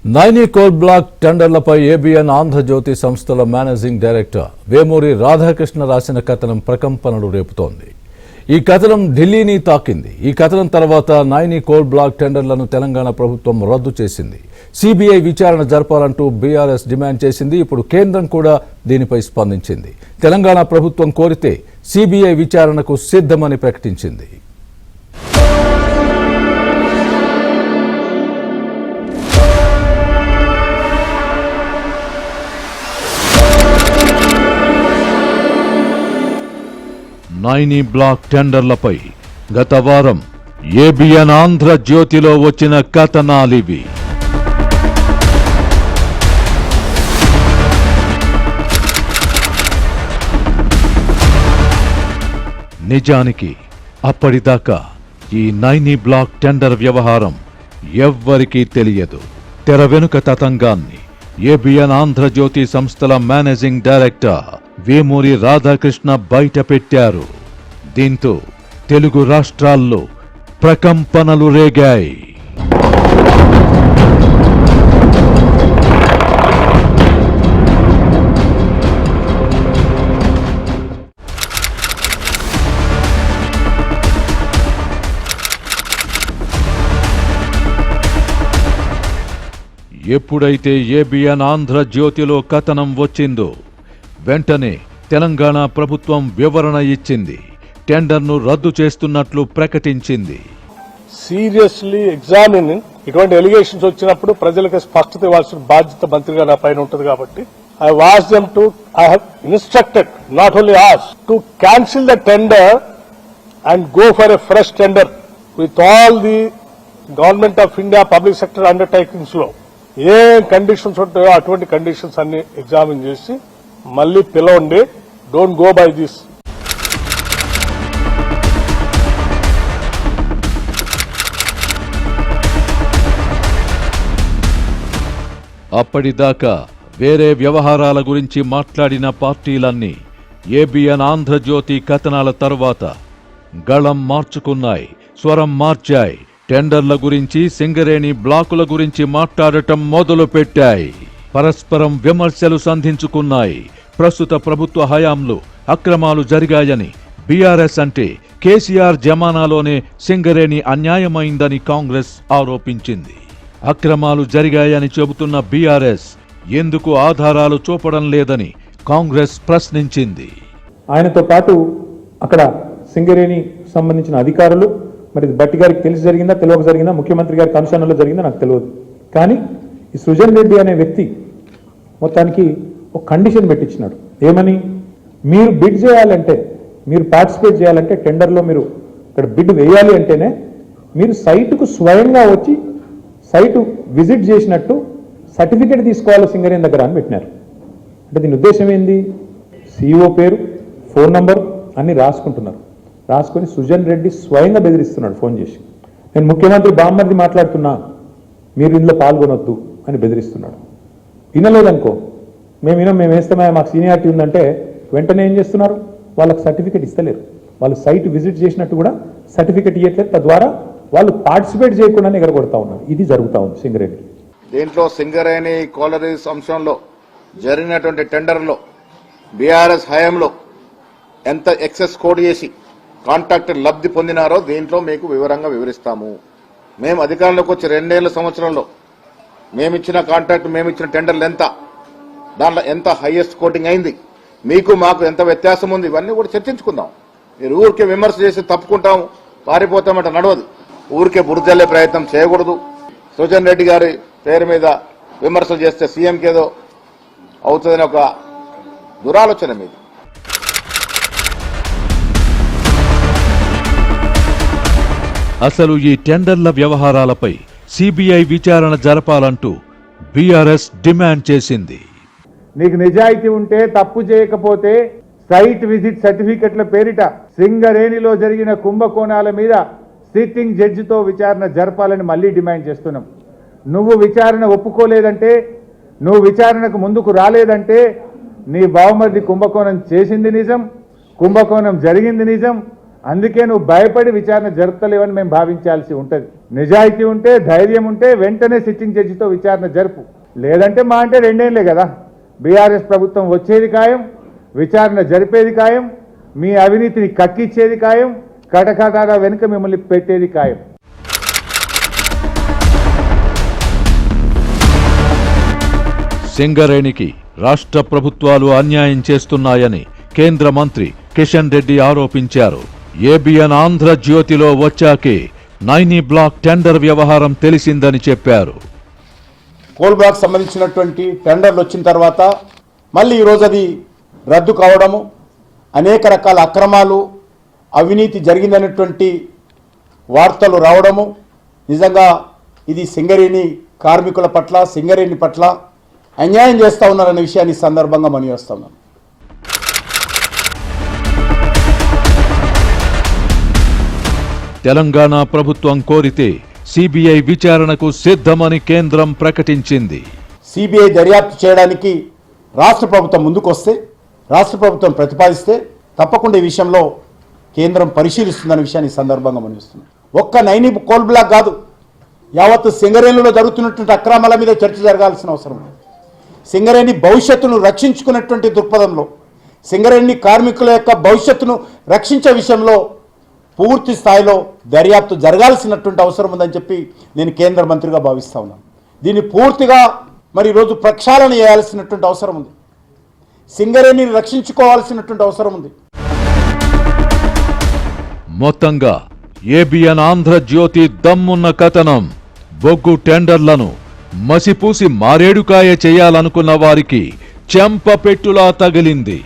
Naini coal block టెండర్లపై ABN Andhrajyothi సంస్థల managing director Vemuri Radhakrishna రాసిన కథనం ప్రకంపనలు రేపుతోంది. ఈ కథనం ఢిల్లీని తాకింది. ఈ కథనం తర్వాత నైని కోల్ బ్లాక్ టెండర్లను తెలంగాణ ప్రభుత్వం రద్దు చేసింది. సిబిఐ విచారణ జరపాలంటూ బీఆర్ఎస్ డిమాండ్ చేసింది. ఇప్పుడు కేంద్రం కూడా దీనిపై స్పందించింది. తెలంగాణ ప్రభుత్వం కోరితే సిబిఐ విచారణకు సిద్ధమని ప్రకటించింది. నైని బ్లాక్ టెండర్లపై గత వారం ఏబిఎన్ ఆంధ్రజ్యోతిలో వచ్చిన కథనాలివి. నిజానికి అప్పటిదాకా ఈ నైని బ్లాక్ టెండర్ వ్యవహారం ఎవ్వరికీ తెలియదు. తెర వెనుక తతంగాన్ని ఏబిఎన్ ఆంధ్రజ్యోతి సంస్థల మేనేజింగ్ డైరెక్టర్ వేమూరి రాధాకృష్ణ బయటపెట్టారు. దీంతో తెలుగు రాష్ట్రాల్లో ప్రకంపనలు రేగాయి. ఎప్పుడైతే ఏబిఎన్ ఆంధ్రజ్యోతిలో కథనం వచ్చిందో వెంటనే తెలంగాణ ప్రభుత్వం వివరణ ఇచ్చింది. టెండర్ను రద్దు చేస్తున్నట్లు ప్రకటించింది. సీరియస్లీ ఎగ్జామినింగ్ ఇటువంటి ఎలిగేషన్స్ వచ్చినప్పుడు ప్రజలకు స్పష్టత ఇవ్వాల్సిన బాధ్యత మంత్రిగా నా పైన ఉంటుంది కాబట్టి I was them to I have instructed not only as to cancel the tender and go for a fresh tender with all the government of India public sector undertakings లో ఏ కండిషన్స్ ఉంటాయో అటువంటి కండిషన్స్ అన్ని examine చేసి మళ్ళీ పిలవండి. Don't go by this. అప్పటిదాకా వేరే వ్యవహారాల గురించి మాట్లాడిన పార్టీలన్నీ ఏబిఎన్ ఆంధ్రజ్యోతి కథనాల తర్వాత గళం మార్చుకున్నాయి, స్వరం మార్చాయి. టెండర్ల గురించి, సింగరేణి బ్లాకుల గురించి మాట్లాడటం మొదలుపెట్టాయి. పరస్పరం విమర్శలు సంధించుకున్నాయి. ప్రస్తుత ప్రభుత్వ హయాంలో అక్రమాలు జరిగాయని బీఆర్ఎస్ అంటే కేసీఆర్ జమానాలోనే సింగరేణి అన్యాయమైందని కాంగ్రెస్ ఆరోపించింది. అక్రమాలు జరిగాయని చెబుతున్న బీఆర్ఎస్ ఎందుకు ఆధారాలు చూపడం లేదని కాంగ్రెస్ ప్రశ్నించింది. ఆయనతో పాటు అక్కడ సింగరేణి సంబంధించిన అధికారులు, మరి బట్టి గారికి తెలిసి జరిగిందా తెలియక జరిగిందా, ముఖ్యమంత్రి గారి కమిషన్లో జరిగిందా నాకు తెలియదు. కానీ ఈ సృజన్ రెడ్డి అనే వ్యక్తి మొత్తానికి ఒక కండిషన్ పెట్టించినాడు. ఏమని? మీరు బిడ్ చేయాలంటే, మీరు పార్టిసిపేట్ చేయాలంటే, టెండర్లో మీరు ఇక్కడ బిడ్ వేయాలి అంటేనే మీరు సైటుకు స్వయంగా వచ్చి సైటు విజిట్ చేసినట్టు సర్టిఫికేట్ తీసుకోవాలి సింగరేణి దగ్గర అని పెట్టినారు. అంటే దీని ఉద్దేశం ఏంది? సిఇఓ పేరు, ఫోన్ నంబర్ అన్ని రాసుకుంటున్నారు. రాసుకొని సుజన్ రెడ్డి స్వయంగా బెదిరిస్తున్నాడు ఫోన్ చేసి. నేను ముఖ్యమంత్రి బామ్మర్ది మాట్లాడుతున్నా, మీరు ఇందులో పాల్గొనొద్దు అని బెదిరిస్తున్నాడు. వినలేదనుకో, మేము వేస్తామే, మాకు సీనియారిటీ ఉందంటే వెంటనే ఏం చేస్తున్నారు? వాళ్ళకి సర్టిఫికేట్ ఇస్తలేరు. వాళ్ళు సైట్ విజిట్ చేసినట్టు కూడా సర్టిఫికేట్ ఇవ్వట్లేదు. తద్వారా వాళ్ళు పార్టిసిపేట్ చేయకుండానే ఎగరగొడతా ఉన్నారు. ఇది జరుగుతూ ఉంది సింగరేణి. దీంట్లో సింగరేణి కోలరీస్ అంశంలో జరిగినటువంటి టెండర్లో బీఆర్ఎస్ హయాంలో ఎంత ఎక్సెస్ కోడ్ చేసి కాంట్రాక్టర్ లబ్ధి పొందినారో దీంట్లో మీకు వివరంగా వివరిస్తాము. మేము అధికారంలోకి వచ్చి 2 సంవత్సరంలో మేమిచ్చిన కాంట్రాక్ట్, మేమిచ్చిన టెండర్లు ఎంత, దాంట్లో ఎంత హైయెస్ట్ కోటింగ్ అయింది, మీకు మాకు ఎంత వ్యత్యాసం ఉంది, ఇవన్నీ కూడా చర్చించుకుందాం. మీరు ఊరికే విమర్శ చేసి తప్పుకుంటాం, పారిపోతామంటే నడవదు. ఊరికే బురదల్లే ప్రయత్నం చేయకూడదు. సుజన్ రెడ్డి గారి పేరు మీద విమర్శలు చేస్తే సీఎంకి ఏదో అవుతుందని ఒక దురాలోచన మీది. అసలు ఈ టెండర్ల వ్యవహారాలపై సిబిఐ విచారణ జరపాలంటూ బీఆర్ఎస్ డిమాండ్ చేసింది. నీకు నిజాయితీ ఉంటే, తప్పు చేయకపోతే సైట్ విజిట్ సర్టిఫికెట్ల పేరిట సింగరేణిలో జరిగిన కుంభకోణాల మీద సిట్టింగ్ జడ్జితో విచారణ జరపాలని మళ్లీ డిమాండ్ చేస్తున్నాం. నువ్వు విచారణ ఒప్పుకోలేదంటే, నువ్వు విచారణకు ముందుకు రాలేదంటే నీ బావమరిది కుంభకోణం చేసింది నిజం, కుంభకోణం జరిగింది నిజం, అందుకే నువ్వు భయపడి విచారణ జరుపుతలేవని మేము భావించాల్సి ఉంటుంది. నిజాయితీ ఉంటే, ధైర్యం ఉంటే వెంటనే సిట్టింగ్ జడ్జితో విచారణ జరుపు. లేదంటే మా అంటే 2 ఏళ్లే కదా, బీఆర్ఎస్ ప్రభుత్వం వచ్చేది ఖాయం, విచారణ జరిపేది ఖాయం, మీ అవినీతిని కక్కిచ్చేది ఖాయం, కటకటాల వెనుక మిమ్మల్ని పెట్టేది ఖాయం. సింగరేణికి రాష్ట్ర ప్రభుత్వాలు అన్యాయం చేస్తున్నాయని కేంద్ర మంత్రి కిషన్ రెడ్డి ఆరోపించారు. ఏబిఎన్ ఆంధ్రజ్యోతిలో వచ్చాకే నైనీ బ్లాక్ టెండర్ వ్యవహారం తెలిసిందని చెప్పారు. కోల్ బ్లాక్ సంబంధించినటువంటి టెండర్లు వచ్చిన తర్వాత మళ్ళీ ఈరోజు అది రద్దు కావడము, అనేక రకాల అక్రమాలు, అవినీతి జరిగిందనేటువంటి వార్తలు రావడము, నిజంగా ఇది సింగరేణి కార్మికుల పట్ల, సింగరేణి పట్ల అన్యాయం చేస్తూ ఉన్నారనే విషయాన్ని సందర్భంగా మనవి చేస్తున్నాను. తెలంగాణ ప్రభుత్వం కోరితే సిబిఐ విచారణకు సిద్ధమని కేంద్రం ప్రకటించింది. సిబిఐ దర్యాప్తు చేయడానికి రాష్ట్ర ప్రభుత్వం ముందుకొస్తే, రాష్ట్ర ప్రభుత్వం ప్రతిపాదిస్తే తప్పకుండా ఈ విషయంలో కేంద్రం పరిశీలిస్తుందనే విషయాన్ని సందర్భంగా మనవిస్తున్నాం. ఒక్క నైనీ కోల్ బ్లాక్ కాదు, యావత్తు సింగరేణిలో జరుగుతున్నటువంటి అక్రమాల మీద చర్చ జరగాల్సిన అవసరం ఉంది. సింగరేణి భవిష్యత్తును రక్షించుకున్నటువంటి దృక్పథంలో, సింగరేణి కార్మికుల యొక్క భవిష్యత్తును రక్షించే విషయంలో పూర్తి స్థాయిలో దర్యాప్తు జరగాల్సినటువంటి అవసరం ఉందని చెప్పి నేను కేంద్ర మంత్రిగా భావిస్తా ఉన్నాను. దీన్ని పూర్తిగా మరి ఈరోజు ప్రక్షాళన చేయాల్సినటువంటి అవసరం ఉంది. సింగరేణిని రక్షించుకోవాల్సినటువంటి అవసరం ఉంది. మొత్తంగా ఏబిఎన్ ఆంధ్రజ్యోతి దమ్మున్న కథనం బొగ్గు టెండర్లను మసిపూసి మారేడుకాయ చేయాలనుకున్న వారికి చెంపపెట్టులా తగిలింది.